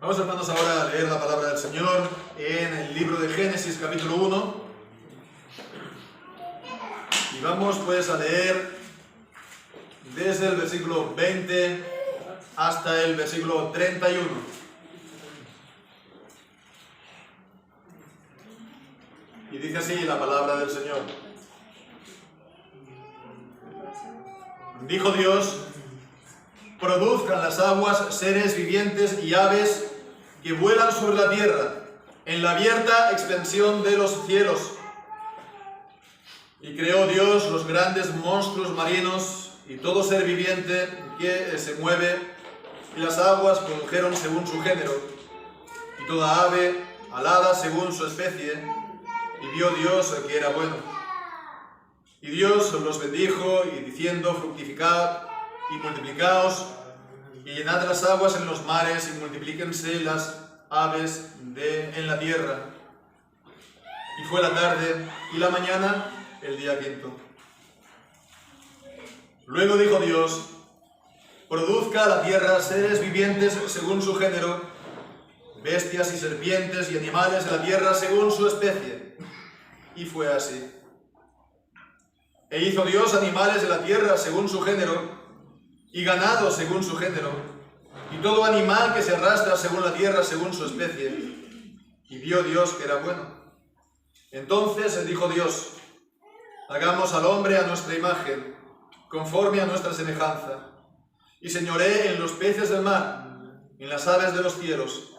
Vamos, hermanos, ahora a leer la palabra del Señor en el libro de Génesis, capítulo 1. Y vamos pues a leer desde el versículo 20 hasta el versículo 31. Y dice así la palabra del Señor. Dijo Dios: produzcan las aguas seres vivientes y aves que vuelan sobre la tierra, en la abierta extensión de los cielos. Y creó Dios los grandes monstruos marinos y todo ser viviente que se mueve, y las aguas produjeron según su género, y toda ave alada según su especie, y vio Dios que era bueno. Y Dios los bendijo, y diciendo: fructificad y multiplicaos, y llenad las aguas en los mares, y multiplíquense las aves en la tierra. Y fue la tarde y la mañana, el día quinto. Luego dijo Dios: produzca la tierra seres vivientes según su género, bestias y serpientes y animales de la tierra según su especie. Y fue así. E hizo Dios animales de la tierra según su género, y ganado según su género, y todo animal que se arrastra según la tierra según su especie. Y vio Dios que era bueno. Entonces dijo Dios: hagamos al hombre a nuestra imagen, conforme a nuestra semejanza, y señoree en los peces del mar, en las aves de los cielos,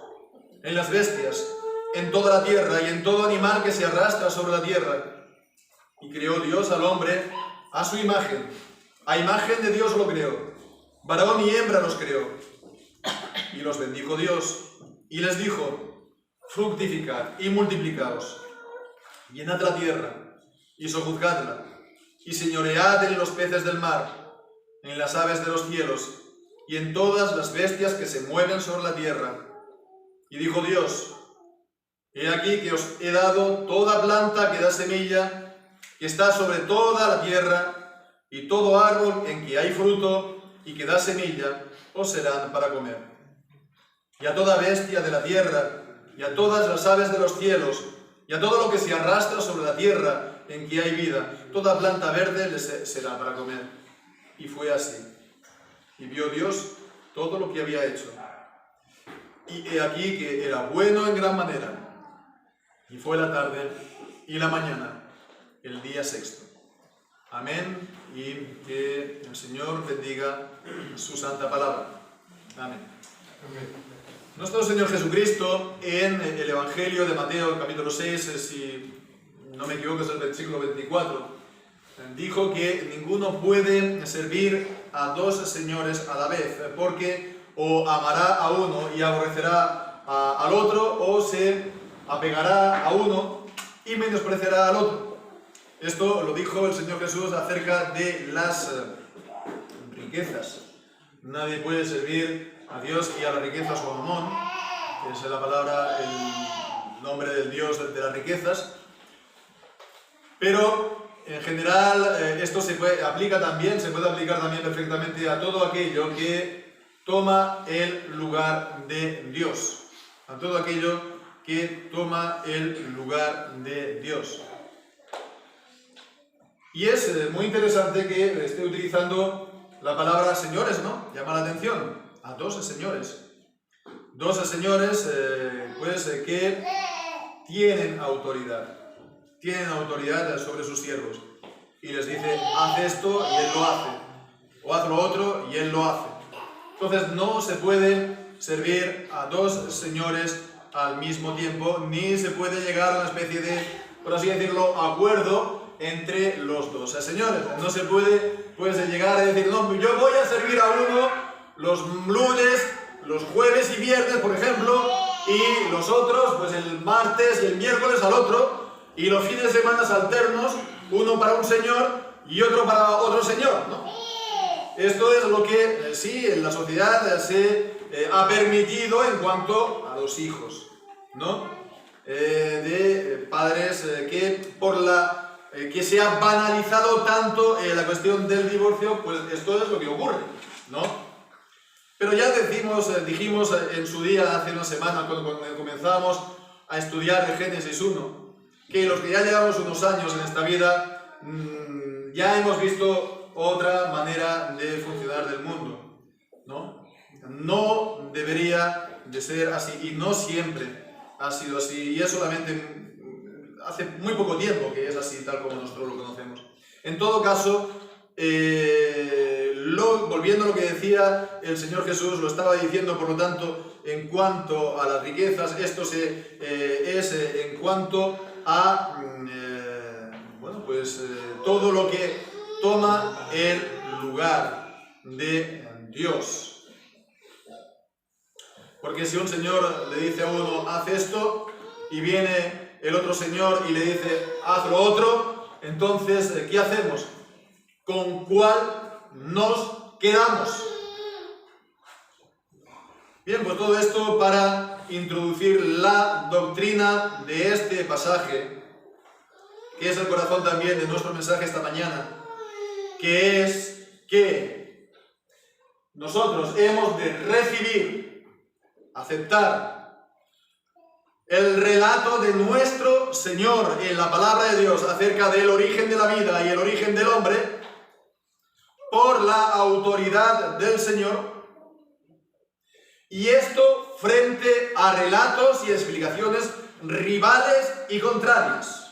en las bestias, en toda la tierra, y en todo animal que se arrastra sobre la tierra. Y creó Dios al hombre a su imagen, a imagen de Dios lo creó, varón y hembra los creó. Y los bendijo Dios, y les dijo: fructificad y multiplicaos, llenad la tierra y sojuzgadla, y señoread en los peces del mar, en las aves de los cielos, y en todas las bestias que se mueven sobre la tierra. Y dijo Dios: he aquí que os he dado toda planta que da semilla, que está sobre toda la tierra, y todo árbol en que hay fruto y que da semilla, os serán para comer. Y a toda bestia de la tierra, y a todas las aves de los cielos, y a todo lo que se arrastra sobre la tierra en que hay vida, toda planta verde les será para comer. Y fue así. Y vio Dios todo lo que había hecho. Y he aquí que era bueno en gran manera. Y fue la tarde y la mañana, el día sexto. Amén, y que el Señor bendiga su santa palabra. Amén. Nuestro Señor Jesucristo, en el Evangelio de Mateo, capítulo 6, si no me equivoco es el versículo 24, dijo que ninguno puede servir a dos señores a la vez, porque o amará a uno y aborrecerá al otro, o se apegará a uno y menospreciará al otro. Esto lo dijo el Señor Jesús acerca de las riquezas. Nadie puede servir a Dios y a las riquezas o a Mamón, que es la palabra, el nombre del Dios de las riquezas. Pero en general esto se puede aplicar también perfectamente a todo aquello que toma el lugar de Dios. A todo aquello que toma el lugar de Dios. Y es muy interesante que esté utilizando la palabra señores, ¿no? Llama la atención. A dos señores. Dos señores, que tienen autoridad. Tienen autoridad sobre sus siervos. Y les dice: haz esto, y él lo hace. O haz lo otro, y él lo hace. Entonces no se puede servir a dos señores al mismo tiempo, ni se puede llegar a una especie de, por así decirlo, acuerdo entre los dos señores. No se puede llegar a decir: no, yo voy a servir a uno los lunes, los jueves y viernes, por ejemplo, y los otros, pues el martes y el miércoles al otro, y los fines de semana alternos, uno para un señor y otro para otro señor, ¿no? Esto es lo que sí en la sociedad se ha permitido en cuanto a los hijos, ¿no? De padres que por que se ha banalizado tanto la cuestión del divorcio, pues esto es lo que ocurre, ¿no? Pero ya dijimos en su día, hace una semana, cuando comenzamos a estudiar el Génesis 1, que los que ya llevamos unos años en esta vida, ya hemos visto otra manera de funcionar del mundo, ¿no? No debería de ser así, y no siempre ha sido así, y es solamente hace muy poco tiempo que es así, tal como nosotros lo conocemos. En todo caso, volviendo a lo que decía el Señor Jesús, lo estaba diciendo, por lo tanto, en cuanto a las riquezas, esto es en cuanto a todo lo que toma el lugar de Dios. Porque si un señor le dice a uno, haz esto, y viene el otro señor y le dice, haz lo otro, entonces, ¿qué hacemos? ¿Con cuál nos quedamos? Bien, pues todo esto para introducir la doctrina de este pasaje, que es el corazón también de nuestro mensaje esta mañana, que es que nosotros hemos de recibir, aceptar el relato de nuestro Señor en la palabra de Dios acerca del origen de la vida y el origen del hombre por la autoridad del Señor, y esto frente a relatos y explicaciones rivales y contrarias.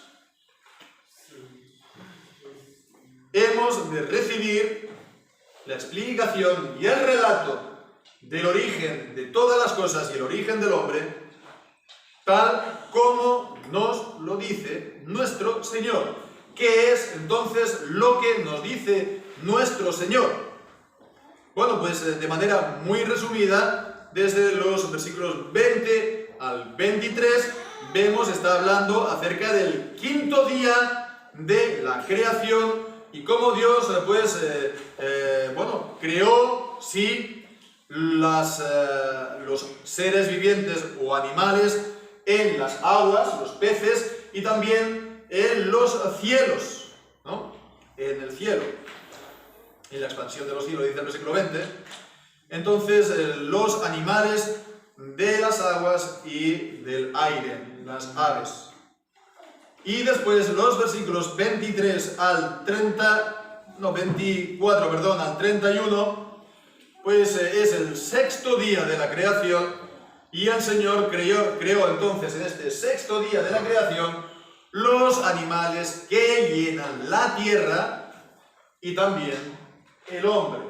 Hemos de recibir la explicación y el relato del origen de todas las cosas y el origen del hombre, tal como nos lo dice nuestro Señor. ¿Qué es entonces lo que nos dice nuestro Señor? Bueno, pues de manera muy resumida, desde los versículos 20 al 23, está hablando acerca del quinto día de la creación y cómo Dios, creó, sí, los seres vivientes o animales en las aguas, los peces, y también en los cielos, ¿no? En el cielo, en la expansión de los cielos, dice el versículo 20. Entonces, los animales de las aguas y del aire, las aves. Y después los versículos 24, al 31, pues es el sexto día de la creación, y el Señor creó entonces en este sexto día de la creación los animales que llenan la tierra y también el hombre.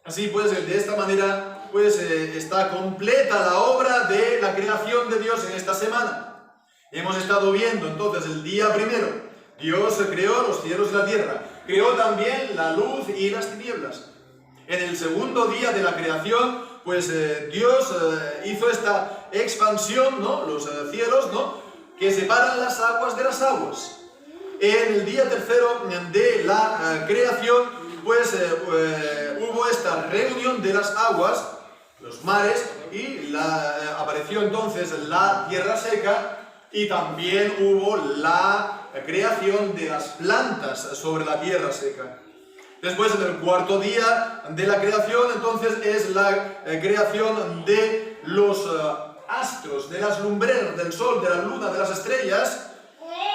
Así pues, de esta manera, pues está completa la obra de la creación de Dios en esta semana. Hemos estado viendo entonces el día primero, Dios creó los cielos y la tierra, creó también la luz y las tinieblas. En el segundo día de la creación, pues Dios hizo esta expansión, ¿no? Los cielos, ¿no? Que separan las aguas de las aguas. En el día tercero de la creación, pues hubo esta reunión de las aguas, los mares, y apareció entonces la tierra seca, y también hubo la creación de las plantas sobre la tierra seca. Después, en el cuarto día de la creación, entonces es la creación de los astros, de las lumbreras, del sol, de la luna, de las estrellas,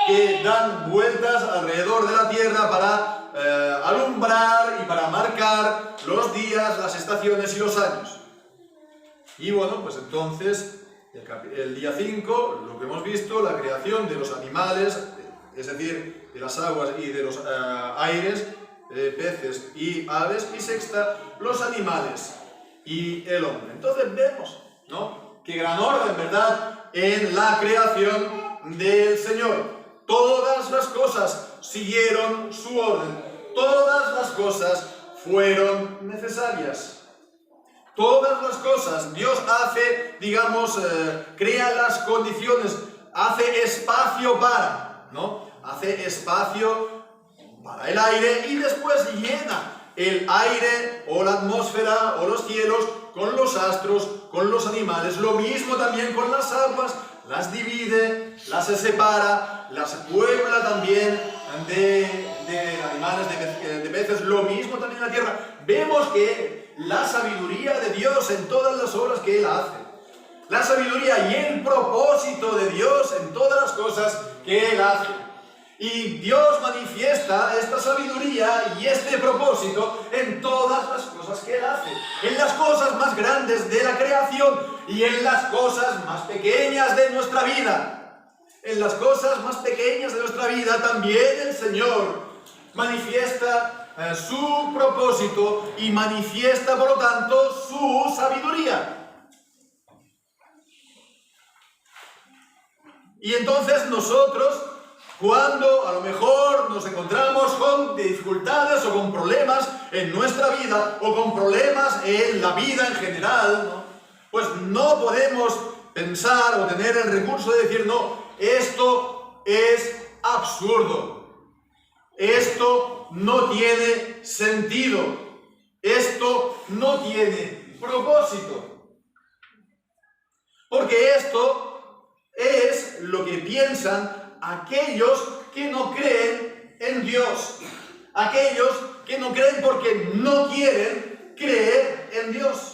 que dan vueltas alrededor de la tierra para alumbrar y para marcar los días, las estaciones y los años. Y bueno, pues entonces, el día 5, lo que hemos visto, la creación de los animales, es decir, de las aguas y de los aires, peces y aves, y sexta, los animales y el hombre. Entonces vemos, ¿no?, qué gran orden, ¿verdad?, en la creación del Señor. Todas las cosas siguieron su orden, todas las cosas fueron necesarias. Todas las cosas, Dios hace, crea las condiciones, hace espacio para, ¿no? Hace espacio para el aire y después llena el aire o la atmósfera o los cielos con los astros, con los animales. Lo mismo también con las aguas, las divide, las separa, las puebla también de animales, de peces. Lo mismo también en la tierra. Vemos que la sabiduría de Dios Dios en todas las obras que Él hace. La sabiduría y el propósito de Dios en todas las cosas que Él hace. Y Dios manifiesta esta sabiduría y este propósito en todas las cosas que Él hace. En las cosas más grandes de la creación y en las cosas más pequeñas de nuestra vida. En las cosas más pequeñas de nuestra vida también el Señor manifiesta su propósito y manifiesta por lo tanto su sabiduría. Y entonces nosotros, cuando a lo mejor nos encontramos con dificultades o con problemas en nuestra vida o con problemas en la vida en general, ¿no? Pues no podemos pensar o tener el recurso de decir, no, esto es absurdo, esto no tiene sentido, esto no tiene propósito. Porque esto es lo que piensan aquellos que no creen en Dios. Aquellos que no creen porque no quieren creer en Dios.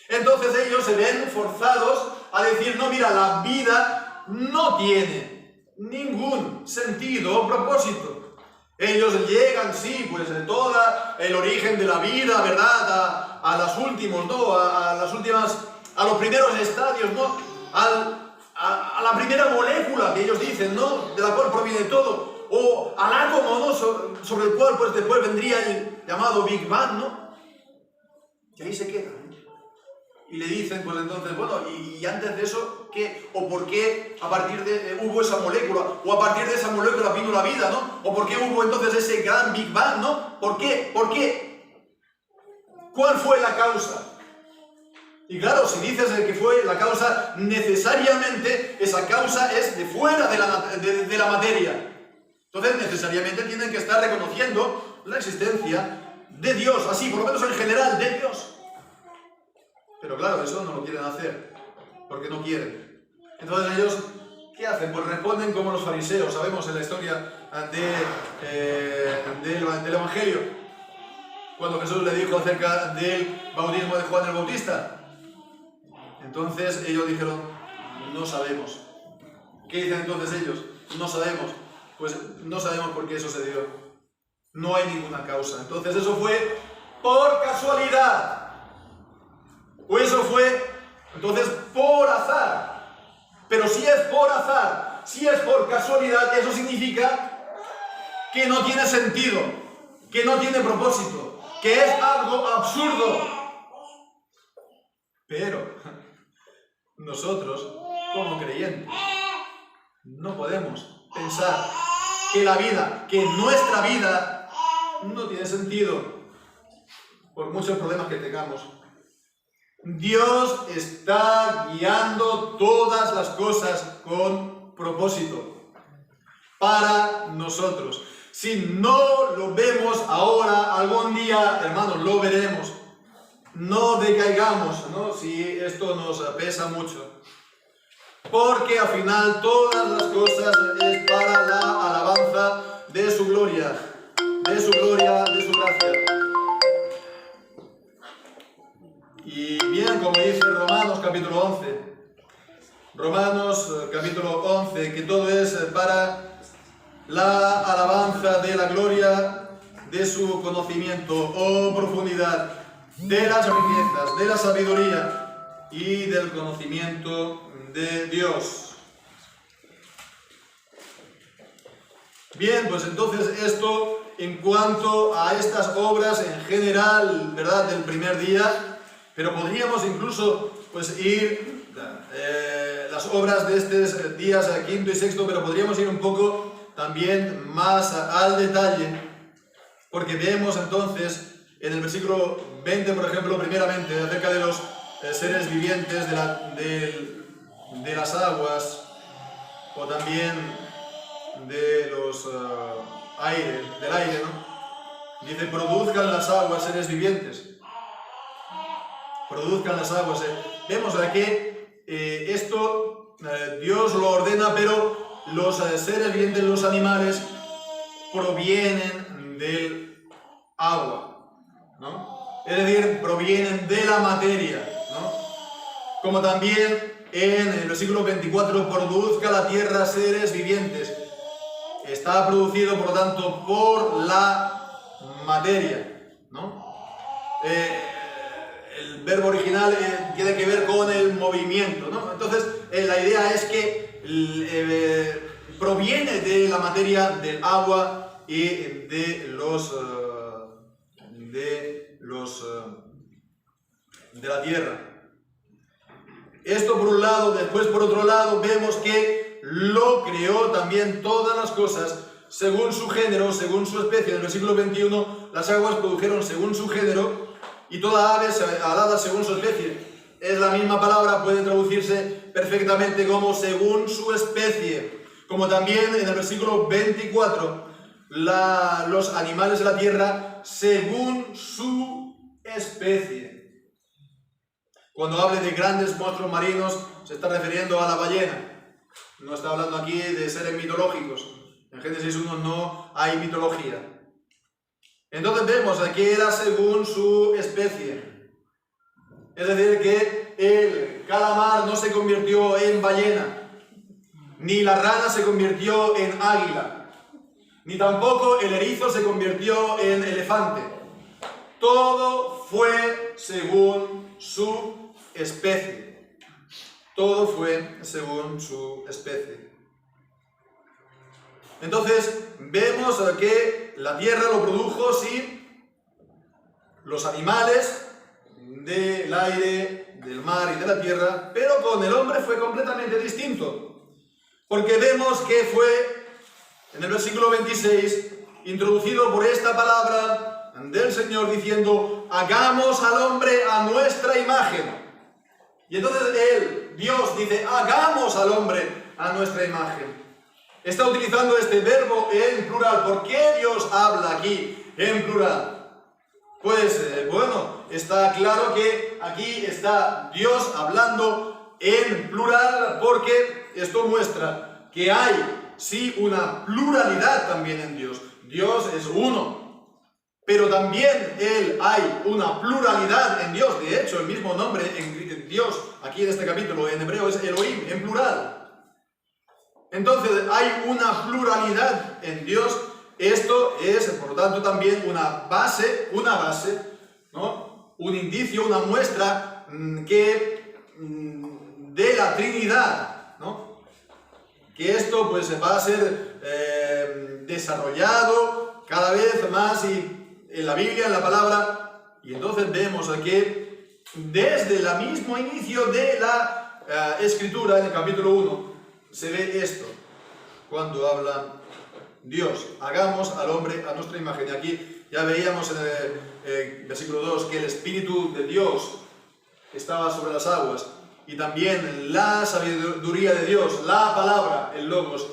Entonces ellos se ven forzados a decir, no, mira, la vida no tiene ningún sentido o propósito. Ellos llegan, sí, pues de todo el origen de la vida, ¿verdad? A los últimos, ¿no? A las últimas, a los primeros estadios, ¿no? A la primera molécula que ellos dicen, ¿no? De la cual proviene todo. O al átomo, ¿no? Sobre el cual pues después vendría el llamado Big Bang, ¿no? Y ahí se queda. Y le dicen, pues entonces, bueno, y antes de eso, ¿qué? ¿O por qué a partir de hubo esa molécula? ¿O a partir de esa molécula vino la vida, ¿no? ¿O por qué hubo entonces ese gran Big Bang, ¿no? ¿Por qué? ¿Por qué? ¿Cuál fue la causa? Y claro, si dices que fue la causa, necesariamente esa causa es de fuera de la materia. Entonces, necesariamente tienen que estar reconociendo la existencia de Dios, así, por lo menos en general, de Dios. Pero claro, eso no lo quieren hacer, porque no quieren. Entonces ellos, ¿qué hacen? Pues responden como los fariseos, sabemos en la historia del Evangelio, cuando Jesús le dijo acerca del bautismo de Juan el Bautista. Entonces ellos dijeron, no sabemos. ¿Qué dicen entonces ellos? No sabemos. Pues no sabemos por qué eso se dio. No hay ninguna causa. Entonces eso fue por casualidad. O eso fue, entonces, por azar. Pero si es por azar, si es por casualidad, eso significa que no tiene sentido, que no tiene propósito, que es algo absurdo. Pero nosotros, como creyentes, no podemos pensar que la vida, que nuestra vida, no tiene sentido, por muchos problemas que tengamos. Dios está guiando todas las cosas con propósito para nosotros. Si no lo vemos ahora, algún día, hermanos, lo veremos. No decaigamos, ¿no? Si esto nos pesa mucho. Porque al final todas las cosas es para la alabanza de su gloria, de su gracia. Y bien, como dice Romanos capítulo 11, Romanos capítulo 11, que todo es para la alabanza de la gloria de su conocimiento, oh profundidad, de las riquezas, de la sabiduría y del conocimiento de Dios. Bien, pues entonces esto en cuanto a estas obras en general, ¿verdad?, del primer día. Pero podríamos incluso pues ir, las obras de estos días quinto y sexto, pero podríamos ir un poco también más al detalle, porque vemos entonces en el versículo 20, por ejemplo, primeramente, acerca de los seres vivientes de las aguas, o también de los del aire, ¿no? Dice, produzcan las aguas seres vivientes. Produzcan las aguas. Vemos que esto Dios lo ordena, pero los seres vivientes, los animales, provienen del agua, ¿no? es decir, provienen de la materia, ¿no? Como también en el versículo 24, produzca la tierra seres vivientes. Está producido, por lo tanto, por la materia, ¿no? El verbo original tiene que ver con el movimiento, ¿no? Entonces, la idea es que proviene de la materia, del agua y de la tierra. Esto por un lado. Después por otro lado vemos que lo creó también todas las cosas según su género, según su especie. En el versículo 21, las aguas produjeron según su género y toda ave alada según su especie. Es la misma palabra, puede traducirse perfectamente como según su especie. Como también en el versículo 24, los animales de la tierra según su especie. Cuando hable de grandes monstruos marinos, se está refiriendo a la ballena. No está hablando aquí de seres mitológicos. En Génesis 1 no hay mitología. Entonces vemos que era según su especie. Es decir, que el calamar no se convirtió en ballena, ni la rana se convirtió en águila, ni tampoco el erizo se convirtió en elefante. Todo fue según su especie. Todo fue según su especie. Entonces, vemos que la tierra lo produjo, sí, los animales del aire, del mar y de la tierra, pero con el hombre fue completamente distinto. Porque vemos que fue, en el versículo 26, introducido por esta palabra del Señor diciendo, hagamos al hombre a nuestra imagen. Y entonces Dios dice, hagamos al hombre a nuestra imagen. Está utilizando este verbo en plural. ¿Por qué Dios habla aquí en plural? Pues bueno, está claro que aquí está Dios hablando en plural porque esto muestra que hay, sí, una pluralidad también en Dios. Dios es uno. Pero también hay una pluralidad en Dios. De hecho, el mismo nombre en Dios, aquí en este capítulo, en hebreo, es Elohim, en plural. Entonces, hay una pluralidad en Dios. Esto es, por lo tanto, también una base, ¿no? Un indicio, una muestra de la Trinidad, ¿no? Que esto pues va a ser desarrollado cada vez más en la Biblia, en la palabra, y entonces vemos que desde el mismo inicio de la Escritura, en el capítulo 1, se ve esto, cuando habla Dios, hagamos al hombre a nuestra imagen. Y aquí ya veíamos en el versículo 2 que el Espíritu de Dios estaba sobre las aguas, y también la sabiduría de Dios, la palabra, el Logos,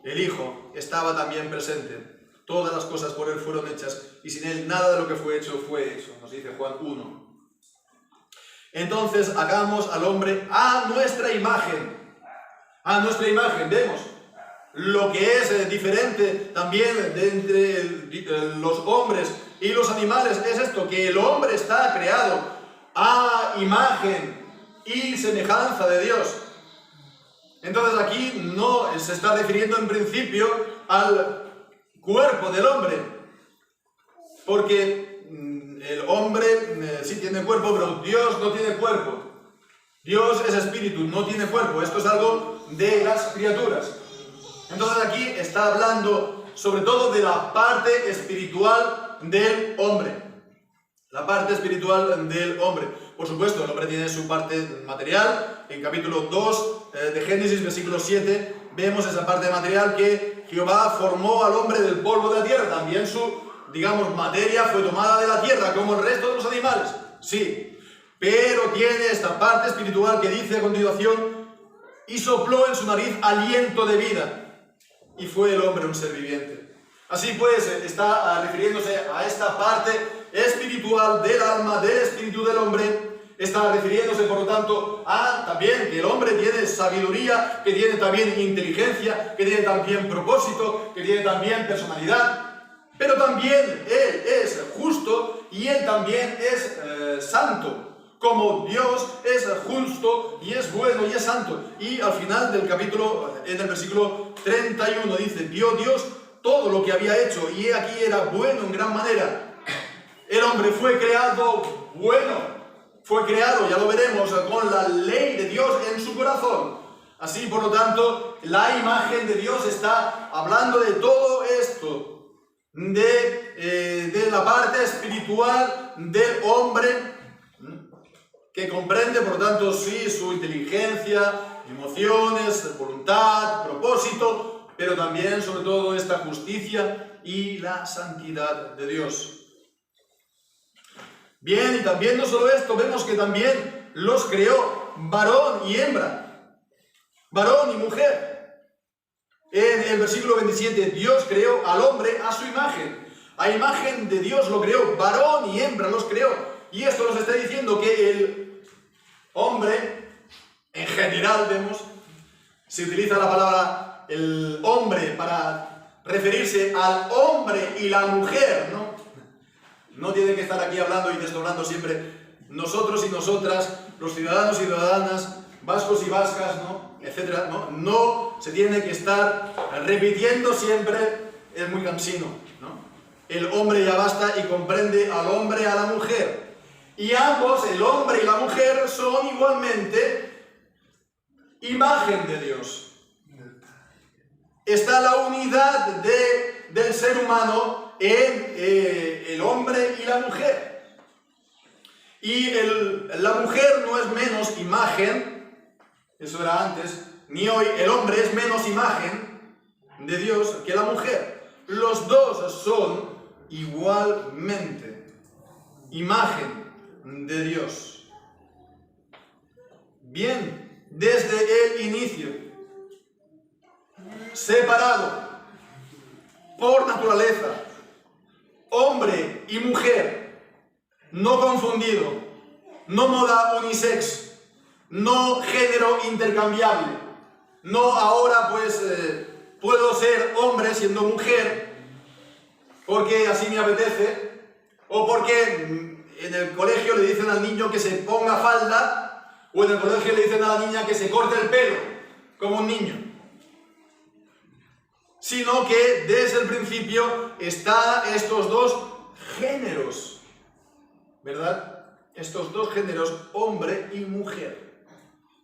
el Hijo, estaba también presente. Todas las cosas por Él fueron hechas, y sin Él nada de lo que fue hecho, nos dice Juan 1. Entonces, hagamos al hombre a nuestra imagen. A nuestra imagen, vemos lo que es diferente también de entre los hombres y los animales. Es esto, que el hombre está creado a imagen y semejanza de Dios. Entonces aquí no se está refiriendo en principio al cuerpo del hombre, porque el hombre sí tiene cuerpo, pero Dios no tiene cuerpo. Dios es espíritu, no tiene cuerpo. Esto es algo de las criaturas. Entonces aquí está hablando sobre todo de la parte espiritual del hombre. La parte espiritual del hombre. Por supuesto, el hombre tiene su parte material. En capítulo 2 de Génesis, versículo 7, vemos esa parte material que Jehová formó al hombre del polvo de la tierra. También su, materia fue tomada de la tierra, como el resto de los animales. Sí. Pero tiene esta parte espiritual que dice a continuación, y sopló en su nariz aliento de vida, y fue el hombre un ser viviente. Así pues, está refiriéndose a esta parte espiritual del alma, del espíritu del hombre. Está refiriéndose, por lo tanto, a también que el hombre tiene sabiduría, que tiene también inteligencia, que tiene también propósito, que tiene también personalidad. Pero también Él es justo y Él también es santo. Como Dios es justo y es bueno y es santo. Y al final del capítulo, en el versículo 31 dice: vio Dios todo lo que había hecho y he aquí era bueno en gran manera. El hombre fue creado bueno. Fue creado, ya lo veremos, con la ley de Dios en su corazón. Así, por lo tanto, la imagen de Dios está hablando de todo esto, de la parte espiritual del hombre, que comprende, por lo tanto, sí, su inteligencia, emociones, voluntad, propósito, pero también, sobre todo, esta justicia y la santidad de Dios. Bien, y también no solo esto, vemos que también los creó varón y hembra, varón y mujer. En el versículo 27, Dios creó al hombre a su imagen. A imagen de Dios lo creó, varón y hembra los creó. Y esto nos está diciendo que el hombre, en general vemos, se utiliza la palabra el hombre para referirse al hombre y la mujer, ¿no? No tiene que estar aquí hablando y desdoblando siempre nosotros y nosotras, los ciudadanos y ciudadanas, vascos y vascas, ¿no? Etcétera, ¿no? No se tiene que estar repitiendo siempre, es muy cansino, ¿no? El hombre ya basta y comprende al hombre y a la mujer. Y ambos, el hombre y la mujer, son igualmente imagen de Dios. Está la unidad del ser humano en el hombre y la mujer. Y la mujer no es menos imagen, eso era antes, ni hoy. El hombre es menos imagen de Dios que la mujer. Los dos son igualmente imagen de Dios. Bien, desde el inicio, separado por naturaleza, hombre y mujer, no confundido, no moda unisex, no género intercambiable, no ahora pues puedo ser hombre siendo mujer porque así me apetece, o porque en el colegio le dicen al niño que se ponga falda, o en el colegio le dicen a la niña que se corte el pelo como un niño. Sino que desde el principio están estos dos géneros, ¿verdad? Estos dos géneros, hombre y mujer,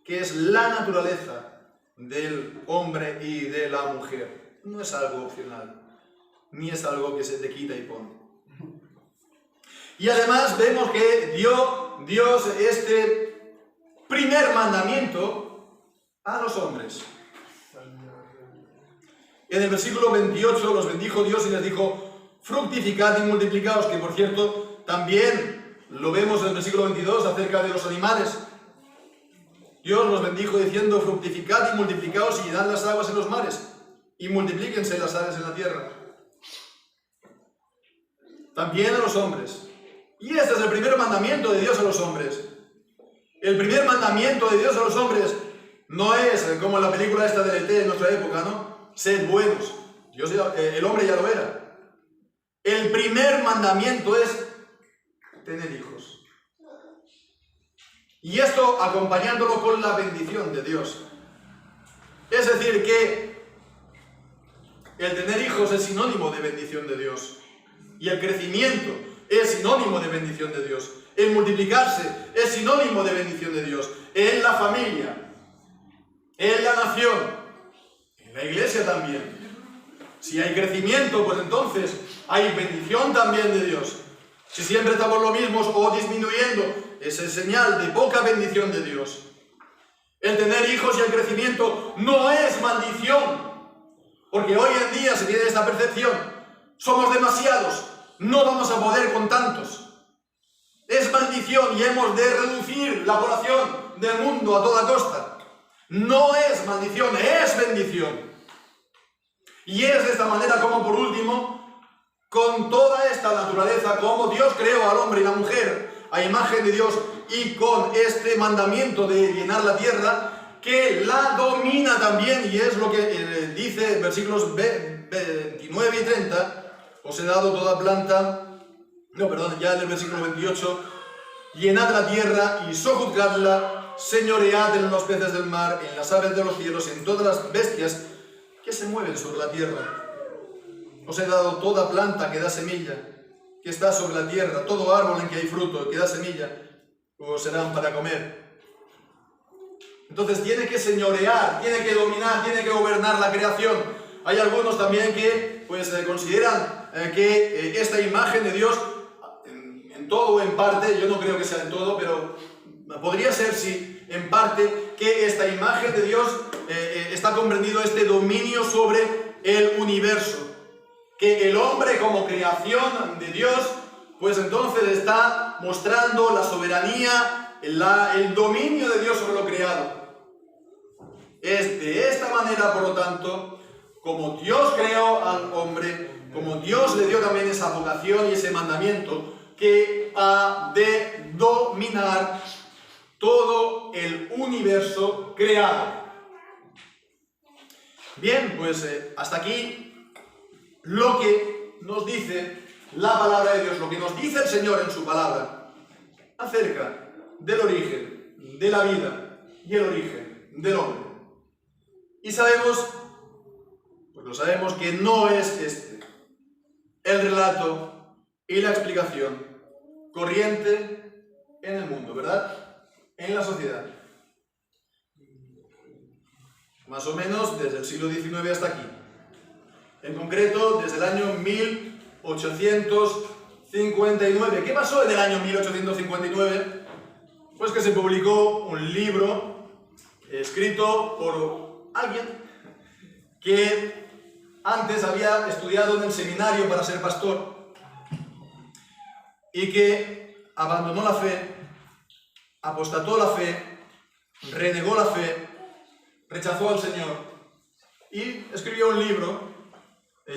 que es la naturaleza del hombre y de la mujer. No es algo opcional, ni es algo que se te quita y pone. Y además vemos que dio Dios este primer mandamiento a los hombres. En el versículo 28 los bendijo Dios y les dijo: fructificad y multiplicaos, que por cierto también lo vemos en el versículo 22 acerca de los animales. Dios los bendijo diciendo: fructificad y multiplicaos y llenad las aguas en los mares y multiplíquense las aves en la tierra. También a los hombres. Y este es el primer mandamiento de Dios a los hombres. El primer mandamiento de Dios a los hombres no es como en la película esta del ET en nuestra época, ¿no? Sed buenos. El hombre ya lo era. El primer mandamiento es tener hijos. Y esto acompañándolo con la bendición de Dios. Es decir, que el tener hijos es sinónimo de bendición de Dios. Y el crecimiento es sinónimo de bendición de Dios. El multiplicarse es sinónimo de bendición de Dios. En la familia, en la nación, en la iglesia también. Si hay crecimiento, pues entonces hay bendición también de Dios. Si siempre estamos lo mismo o disminuyendo, es señal de poca bendición de Dios. El tener hijos y el crecimiento no es maldición. Porque hoy en día se tiene esta percepción. Somos demasiados, no vamos a poder con tantos. Es maldición y hemos de reducir la población del mundo a toda costa. No es maldición, es bendición. Y es de esta manera como, por último, con toda esta naturaleza, como Dios creó al hombre y la mujer a imagen de Dios, y con este mandamiento de llenar la tierra, que la domina también, y es lo que dice versículos 29 y 30, Os he dado toda planta, ya en el versículo 28, llenad la tierra y sojuzgadla, señoread en los peces del mar, en las aves de los cielos y en todas las bestias que se mueven sobre la tierra. Os he dado toda planta que da semilla, que está sobre la tierra, todo árbol en que hay fruto, que da semilla, os serán para comer. Entonces tiene que señorear, tiene que dominar, tiene que gobernar la creación. Hay algunos también que consideran que esta imagen de Dios, en todo o en parte, yo no creo que sea en todo, pero podría ser, sí, en parte, que esta imagen de Dios está comprendido este dominio sobre el universo. Que el hombre como creación de Dios, pues entonces está mostrando la soberanía, el dominio de Dios sobre lo creado. Es de esta manera, por lo tanto, como Dios creó al hombre, como Dios le dio también esa vocación y ese mandamiento, que ha de dominar todo el universo creado. Bien, pues hasta aquí lo que nos dice la palabra de Dios, lo que nos dice el Señor en su palabra acerca del origen de la vida y el origen del hombre. Y sabemos, porque lo sabemos, que no es este el relato y la explicación corriente en el mundo, ¿verdad? En la sociedad. Más o menos desde el siglo XIX hasta aquí. En concreto, desde el año 1859. ¿Qué pasó en el año 1859? Pues que se publicó un libro escrito por alguien que antes había estudiado en el seminario para ser pastor y que abandonó la fe, apostató la fe, renegó la fe, rechazó al Señor y escribió un libro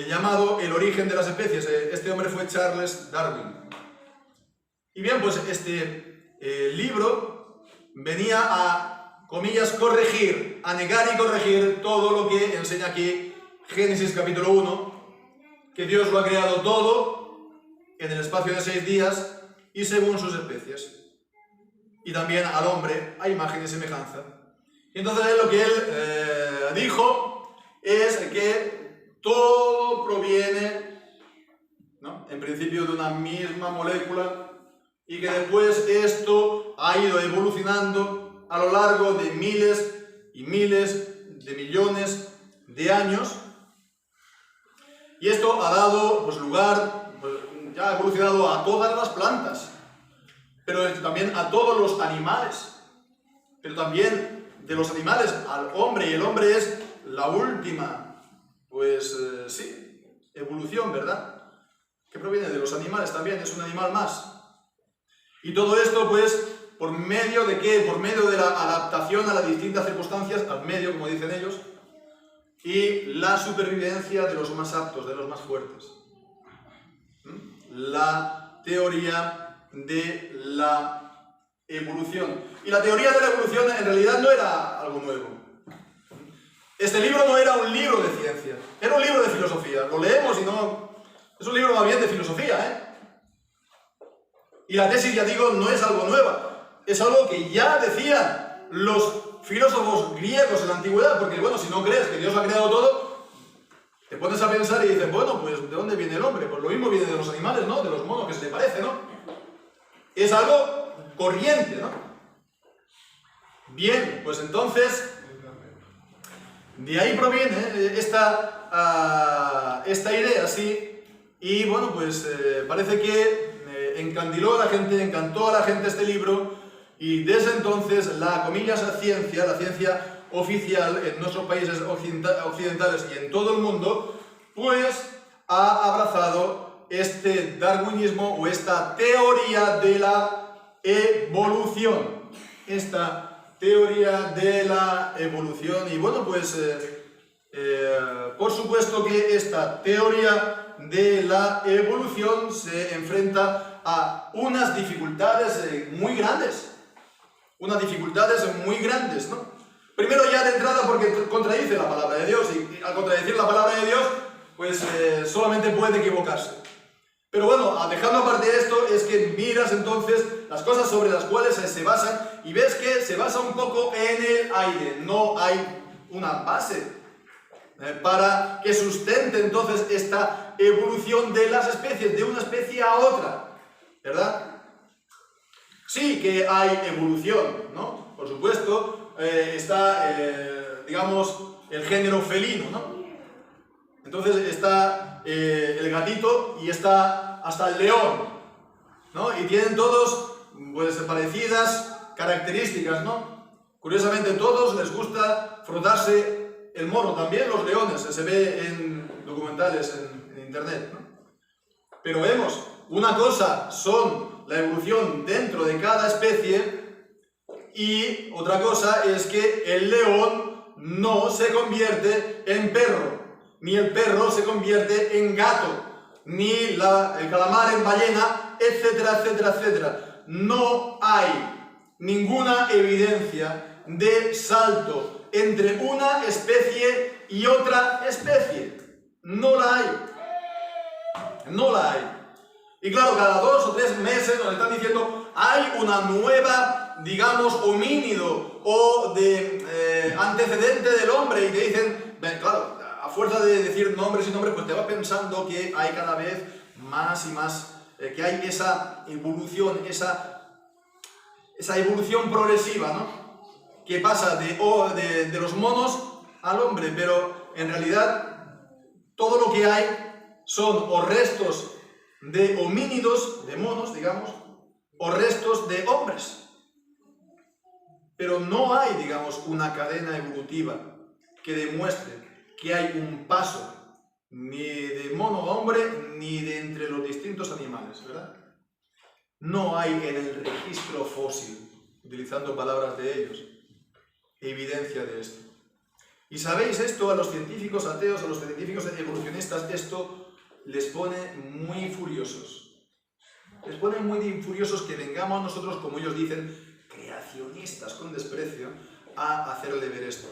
llamado El origen de las especies. Este hombre fue Charles Darwin. Y bien, pues este libro venía a, comillas, corregir, a negar y corregir todo lo que enseña aquí Génesis capítulo 1, que Dios lo ha creado todo en el espacio de 6 días y según sus especies. Y también al hombre a imagen y semejanza. Y entonces lo que él dijo es que todo proviene, ¿no?, en principio de una misma molécula y que después esto ha ido evolucionando a lo largo de miles y miles de millones de años. Y esto ha dado pues, lugar, ya ha evolucionado a todas las plantas, pero también a todos los animales, pero también de los animales al hombre, y el hombre es la última, evolución, ¿verdad? Que proviene de los animales también, es un animal más. Y todo esto, pues, ¿por medio de qué? Por medio de la adaptación a las distintas circunstancias, al medio, como dicen ellos, y la supervivencia de los más aptos, de los más fuertes. La teoría de la evolución. Y la teoría de la evolución en realidad no era algo nuevo. Este libro no era un libro de ciencia, era un libro de filosofía. Lo leemos y no... Es un libro más bien de filosofía, ¿eh? Y la tesis, ya digo, no es algo nuevo. Es algo que ya decían los filósofos griegos en la antigüedad, porque, bueno, si no crees que Dios lo ha creado todo, te pones a pensar y dices, bueno, pues, ¿de dónde viene el hombre? Pues lo mismo viene de los animales, ¿no? De los monos, que se le parece, ¿no? Es algo corriente, ¿no? Bien, pues entonces, de ahí proviene esta idea, ¿sí? Y, bueno, pues parece que encandiló a la gente, encantó a la gente este libro, y desde entonces la, comillas, ciencia, la ciencia oficial en nuestros países occidentales y en todo el mundo, pues ha abrazado este darwinismo o esta teoría de la evolución. Esta teoría de la evolución. Y bueno, pues por supuesto que esta teoría de la evolución se enfrenta a unas dificultades muy grandes. Unas dificultades muy grandes, ¿no? Primero, ya de entrada, porque contradice la palabra de Dios, y al contradecir la palabra de Dios, pues solamente puede equivocarse. Pero bueno, dejando aparte esto, es que miras entonces las cosas sobre las cuales se basan y ves que se basa un poco en el aire. No hay una base para que sustente entonces esta evolución de las especies, de una especie a otra, ¿verdad? Sí que hay evolución, ¿no? Por supuesto, está, digamos, el género felino, ¿no? Entonces está el gatito y está hasta el león, ¿no? Y tienen todos, pues, parecidas características, ¿no? Curiosamente, a todos les gusta frotarse el mono, también los leones, se ve en documentales en internet, ¿no? Pero vemos, una cosa son la evolución dentro de cada especie y otra cosa es que el león no se convierte en perro, ni el perro se convierte en gato, ni el calamar en ballena, etcétera, etcétera, etcétera. No hay ninguna evidencia de salto entre una especie y otra especie. No la hay. No la hay. Y claro, cada 2 o 3 meses nos están diciendo hay una nueva, digamos, homínido o de antecedente del hombre y te dicen, claro, a fuerza de decir nombres y nombres, pues te vas pensando que hay cada vez más y más, que hay esa evolución, esa evolución progresiva, ¿no? Que pasa de los monos al hombre, pero en realidad todo lo que hay son o restos de homínidos, de monos, digamos, o restos de hombres. Pero no hay, digamos, una cadena evolutiva que demuestre que hay un paso ni de mono a hombre ni de entre los distintos animales, ¿verdad? No hay en el registro fósil, utilizando palabras de ellos, evidencia de esto. Y sabéis, esto a los científicos ateos, a los científicos evolucionistas, esto les pone muy furiosos. Les pone muy furiosos que vengamos nosotros, como ellos dicen, creacionistas con desprecio, a hacerle ver esto.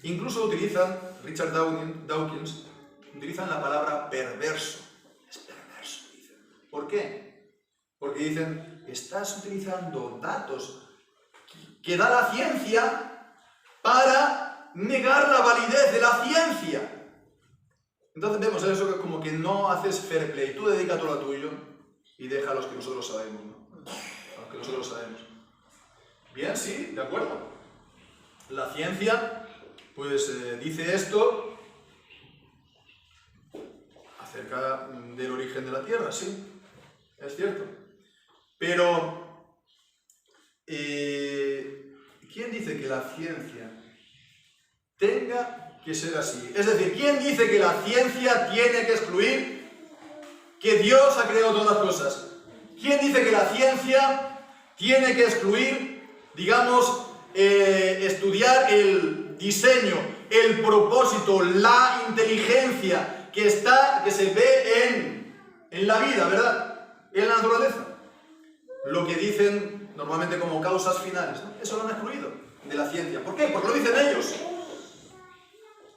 Incluso utilizan, Richard Dawkins, utilizan la palabra perverso. Es perverso, dicen. ¿Por qué? Porque dicen, estás utilizando datos que da la ciencia para negar la validez de la ciencia. Entonces vemos eso como que no haces fair play. Tú dedica todo lo tuyo y deja a los que nosotros sabemos, ¿no? A los que nosotros sabemos. Bien, sí, de acuerdo. La ciencia pues dice esto acerca del origen de la Tierra, sí, es cierto. Pero, ¿quién dice que la ciencia tenga que ser así? Es decir, ¿quién dice que la ciencia tiene que excluir que Dios ha creado todas las cosas? ¿Quién dice que la ciencia tiene que excluir, digamos, estudiar el diseño, el propósito, la inteligencia que se ve en la vida, ¿verdad? En la naturaleza. Lo que dicen normalmente como causas finales, ¿no? Eso lo han excluido de la ciencia. ¿Por qué? Porque lo dicen ellos.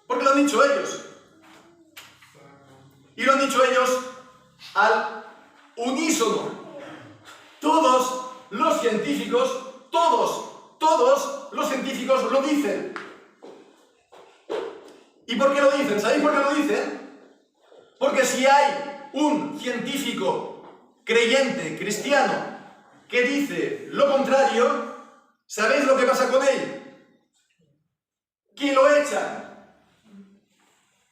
Porque lo han dicho ellos. Y lo han dicho ellos al unísono. Todos los científicos, todos los científicos lo dicen. ¿Y por qué lo dicen? ¿Sabéis por qué lo dicen? Porque si hay un científico creyente, cristiano, que dice lo contrario, ¿sabéis lo que pasa con él? Que lo echan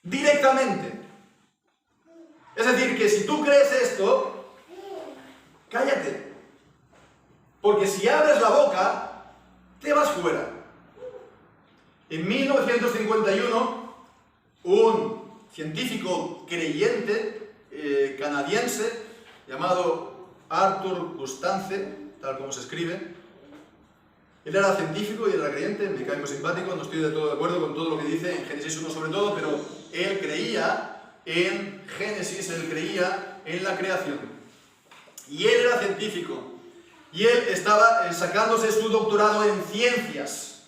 directamente. Es decir, que si tú crees esto, cállate. Porque si abres la boca, te vas fuera. En 1951, un científico creyente canadiense llamado Arthur Constance, tal como se escribe, él era científico y era creyente, me cae muy simpático, no estoy de todo de acuerdo con todo lo que dice en Génesis 1 sobre todo, pero él creía en Génesis, él creía en la creación. Y él era científico. Y él estaba sacándose su doctorado en ciencias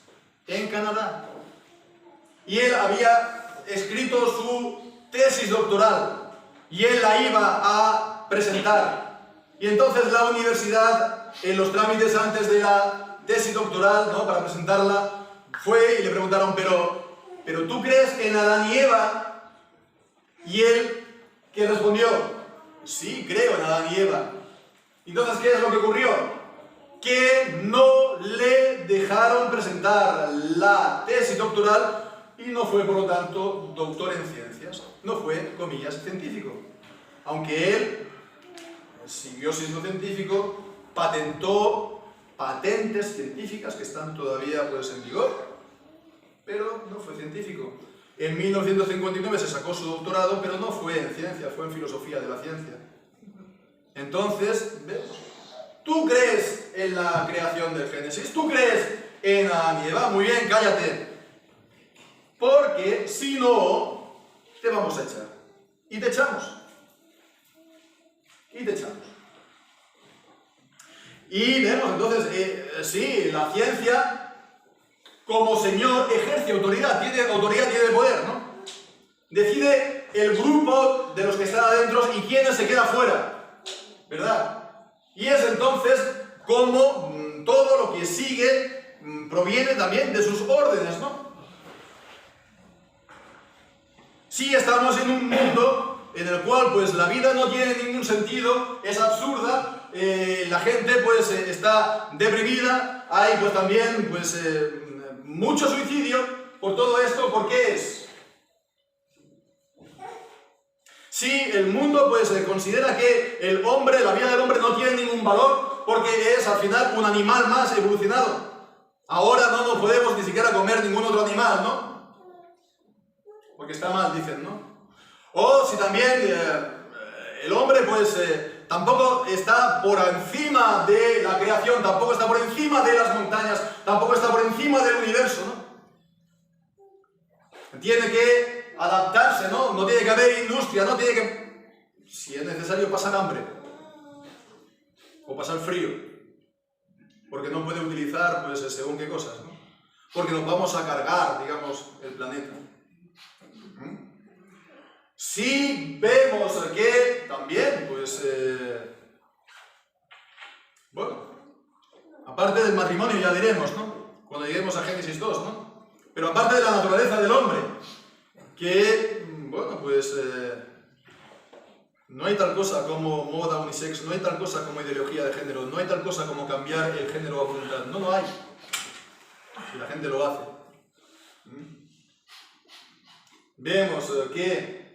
en Canadá. Y él había escrito su tesis doctoral y él la iba a presentar. Y entonces la universidad, en los trámites antes de la tesis doctoral, ¿no?, para presentarla, fue y le preguntaron, pero ¿tú crees en Adán y Eva? Y él, ¿qué respondió? Sí, creo en Adán y Eva. Entonces, ¿qué es lo que ocurrió? Que no le dejaron presentar la tesis doctoral y no fue, por lo tanto, doctor en ciencias. No fue, comillas, científico. Aunque él siguió siendo científico, patentó patentes científicas que están todavía pues, en vigor, pero no fue científico. En 1959 se sacó su doctorado, pero no fue en ciencia, fue en filosofía de la ciencia. Entonces, ¿ves? ¿Tú crees en la creación del Génesis? ¿Tú crees en Adán y Eva? Muy bien, cállate. Porque si no, te vamos a echar. Y te echamos. Y te echamos. Y vemos entonces, sí, la ciencia como señor ejerce autoridad, tiene poder, ¿no? Decide el grupo de los que están adentro y quién se queda fuera, ¿verdad? Y es entonces como todo lo que sigue proviene también de sus órdenes, ¿no? Si estamos en un mundo en el cual pues la vida no tiene ningún sentido, es absurda, la gente pues está deprimida, hay pues también pues mucho suicidio por todo esto. ¿Por qué es? Si el mundo pues considera que el hombre, la vida del hombre no tiene ningún valor porque es al final un animal más evolucionado. Ahora no nos podemos ni siquiera comer ningún otro animal, ¿no? Porque está mal, dicen, ¿no? O si también el hombre pues tampoco está por encima de la creación, tampoco está por encima de las montañas, tampoco está por encima del universo, ¿no? Tiene que adaptarse, ¿no? No tiene que haber industria, no tiene que, si es necesario, pasar hambre o pasar frío, porque no puede utilizar, pues, según qué cosas, ¿no? Porque nos vamos a cargar, digamos, el planeta. Si vemos que también, pues, bueno, aparte del matrimonio ya diremos, ¿no? Cuando lleguemos a Génesis 2, ¿no? Pero aparte de la naturaleza del hombre, que, bueno, pues no hay tal cosa como moda unisex, no hay tal cosa como ideología de género, no hay tal cosa como cambiar el género a voluntad, no lo hay. Y la gente lo hace. Vemos que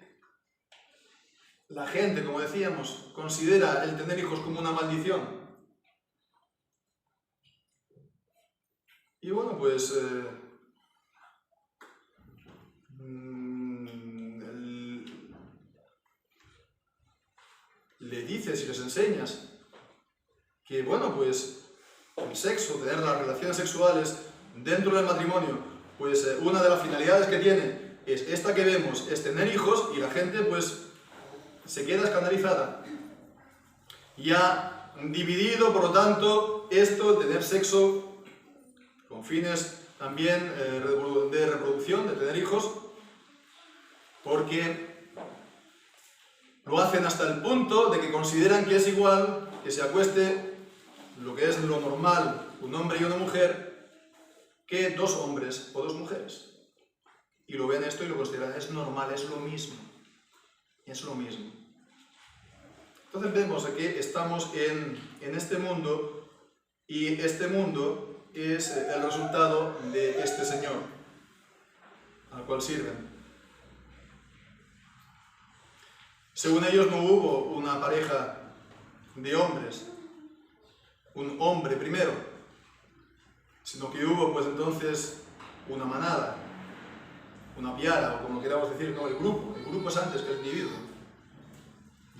la gente, como decíamos, considera el tener hijos como una maldición. Y bueno, pues le dices y les enseñas que, bueno, pues el sexo, tener las relaciones sexuales dentro del matrimonio, pues una de las finalidades que tiene es esta que vemos, es tener hijos, y la gente pues se queda escandalizada. Y ha dividido, por lo tanto, esto, tener sexo con fines también de reproducción, de tener hijos, porque lo hacen hasta el punto de que consideran que es igual que se acueste, lo que es lo normal, un hombre y una mujer, que dos hombres o dos mujeres. Y lo ven esto y lo consideran, es normal, es lo mismo. Es lo mismo. Entonces vemos que estamos en este mundo, y este mundo es el resultado de este Señor al cual sirven. Según ellos no hubo una pareja de hombres, un hombre primero, sino que hubo pues entonces una manada, una piara, o como queramos decir, no, el grupo es antes que el individuo.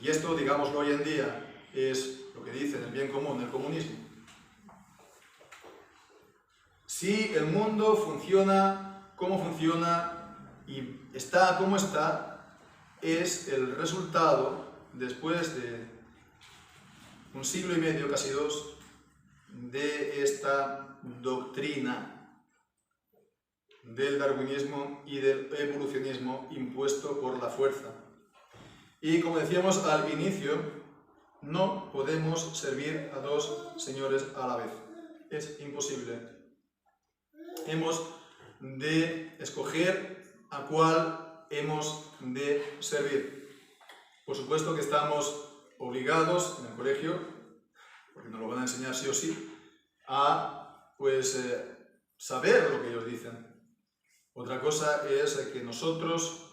Y esto, digámoslo hoy en día, es lo que dicen el bien común, el comunismo. Si el mundo funciona como funciona y está como está, es el resultado, después de un siglo y medio, casi dos, de esta doctrina del darwinismo y del evolucionismo impuesto por la fuerza. Y como decíamos al inicio, no podemos servir a dos señores a la vez. Es imposible. Hemos de escoger a cuál hemos de servir. Por supuesto que estamos obligados en el colegio, porque nos lo van a enseñar sí o sí, a saber lo que ellos dicen. Otra cosa es que nosotros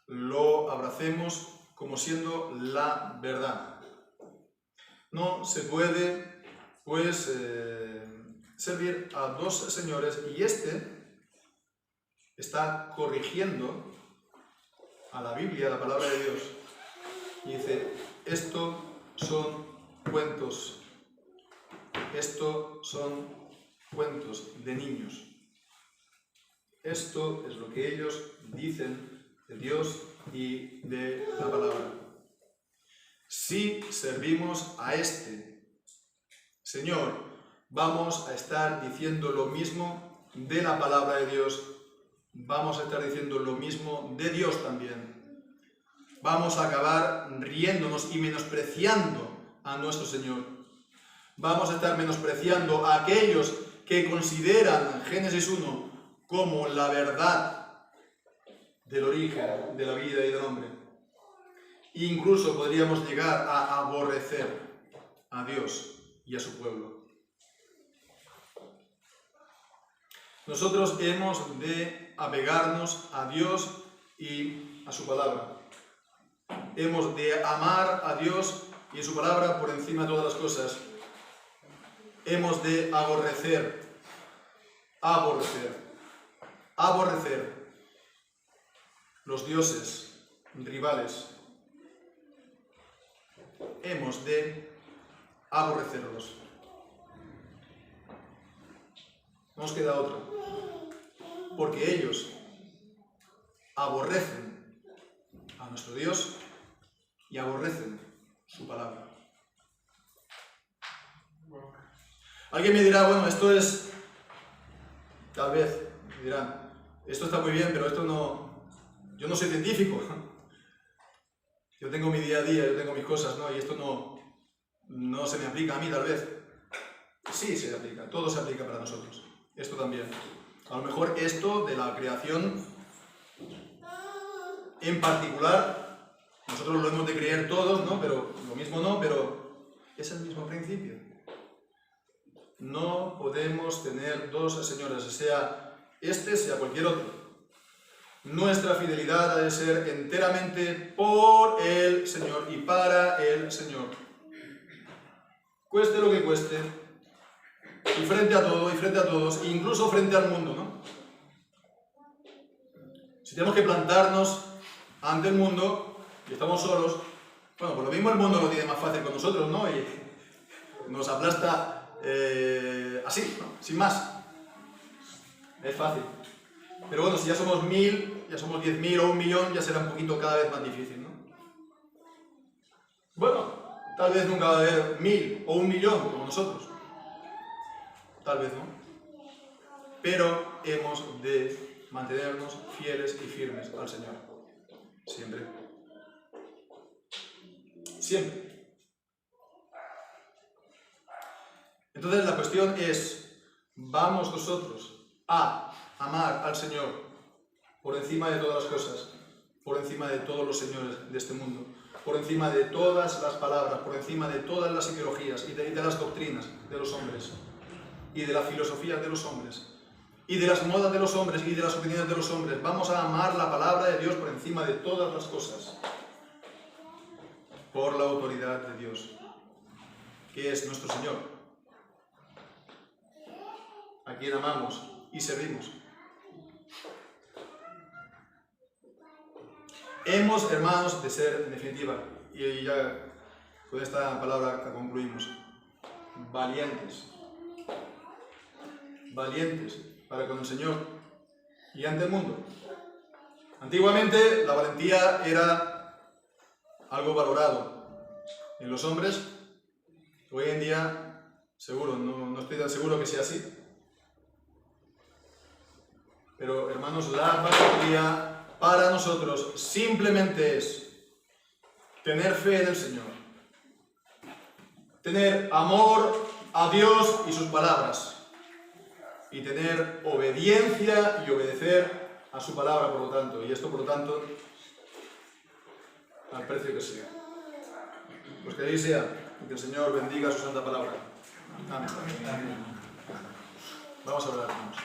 lo abracemos como siendo la verdad. No se puede, servir a dos señores y está corrigiendo a la Biblia, a la palabra de Dios. Y dice, esto son cuentos. Esto son cuentos de niños. Esto es lo que ellos dicen de Dios y de la palabra. Si servimos a este Señor, vamos a estar diciendo lo mismo de la palabra de Dios. Vamos a estar diciendo lo mismo de Dios también. Vamos a acabar riéndonos y menospreciando a nuestro Señor. Vamos a estar menospreciando a aquellos que consideran Génesis 1 como la verdad del origen de la vida y del hombre. Incluso podríamos llegar a aborrecer a Dios y a su pueblo. Nosotros hemos de apegarnos a Dios y a su palabra. Hemos de amar a Dios y a su palabra por encima de todas las cosas. Hemos de aborrecer los dioses rivales. Hemos de aborrecerlos. No nos queda otra. Porque ellos aborrecen a nuestro Dios y aborrecen su palabra. Alguien me dirá, bueno, esto es, tal vez, me dirán, esto está muy bien, pero esto no, yo no soy científico. Yo tengo mi día a día, yo tengo mis cosas, ¿no? Y esto no se me aplica a mí, tal vez. Sí, se aplica, todo se aplica para nosotros. Esto también. A lo mejor esto de la creación en particular, nosotros lo hemos de creer todos, ¿no? Pero lo mismo no, pero es el mismo principio. No podemos tener dos señores, sea sea cualquier otro. Nuestra fidelidad ha de ser enteramente por el Señor y para el Señor. Cueste lo que cueste, y frente a todo, y frente a todos, incluso frente al mundo, ¿no? Si tenemos que plantarnos ante el mundo y estamos solos, bueno, por lo mismo el mundo lo tiene más fácil con nosotros, ¿no? Y nos aplasta así, ¿no? Sin más. Es fácil. Pero bueno, si ya somos 1000, ya somos 10.000 o 1.000.000, ya será un poquito cada vez más difícil, ¿no? Bueno, tal vez nunca va a haber 1000 o 1.000.000 como nosotros. Tal vez no. Pero hemos de mantenernos fieles y firmes al Señor. Siempre. Siempre. Entonces la cuestión es, ¿vamos nosotros a amar al Señor por encima de todas las cosas, por encima de todos los señores de este mundo, por encima de todas las palabras, por encima de todas las ideologías y de las doctrinas de los hombres, y de la filosofía de los hombres, y de las modas de los hombres, y de las opiniones de los hombres? Vamos a amar la palabra de Dios por encima de todas las cosas, por la autoridad de Dios, que es nuestro Señor, a quien amamos y servimos. Hemos, hermanos, de ser, en definitiva, y ya con esta palabra concluimos, valientes. Valientes para con el Señor y ante el mundo. Antiguamente la valentía era algo valorado en los hombres. Hoy en día, seguro, no estoy tan seguro que sea así. Pero, hermanos, la valentía para nosotros simplemente es tener fe en el Señor, tener amor a Dios y sus palabras, y tener obediencia y obedecer a su palabra, por lo tanto, y esto, por lo tanto, al precio que sea. Pues que ahí sea, y que el Señor bendiga su santa palabra. Amén. Vamos a orar, hermanos.